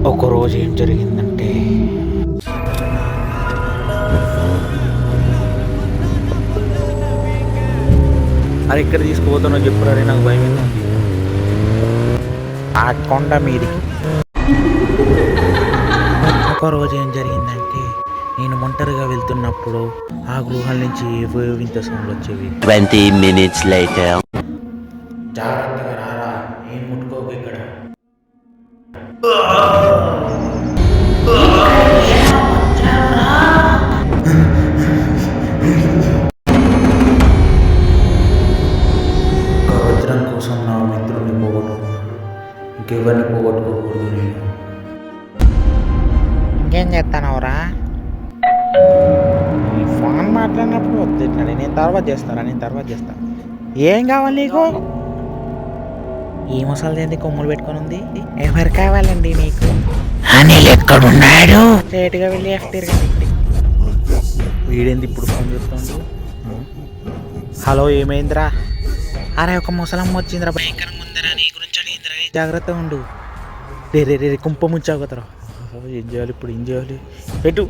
ఒకరోజు ఏం జరిగిందంటే, అది ఎక్కడ తీసుకుపోతానో చెప్పురా, నాకు భయం ఏంటండి. ఆ కొండ మీదికి. ఒకరోజు ఏం జరిగిందంటే, నేను ఒంటరిగా వెళ్తున్నప్పుడు ఆ గృహాల నుంచి ఏవో వింత సౌండ్లు వచ్చేవి. 20 minutes later. జాగ్రత్తగా రారా, ఏం ముట్టుకోకు ఇక్కడ. ఒక వజ్రం కోసం నా మిత్రుడిని పోగొట్టుకున్నాను. ఇంకెవరిని పోగొట్టుకోకూడదు నేను. ఇంకేం చేస్తానవరా? ఈ ఫోన్ మాట్లాడినప్పుడు వద్దున్నాడు. నేను తర్వాత చేస్తాను. ఏం కావాలి నీకు? ఈ ముసలిదేంది కొమ్ములు పెట్టుకొని ఉంది? ఎవరు కావాలండి నీకు? అనిల్ ఎక్కడున్నాడు? స్ట్రేట్గా వెళ్ళి ఎఫ్టీర్ వీడేంది ఇప్పుడు ఫోన్ చేస్తాడు? హలో, ఏమైందిరా? అరే, ఒక ముసలమ్మ వచ్చిందిరా, భయంకరంగా ఉందిరా, నీ గురించి అడిగిందిరా, జాగ్రత్తగా ఉండు. రే కుంప ముంచావు కదరా. ఏం చేయాలి ఇప్పుడు? ఎటు?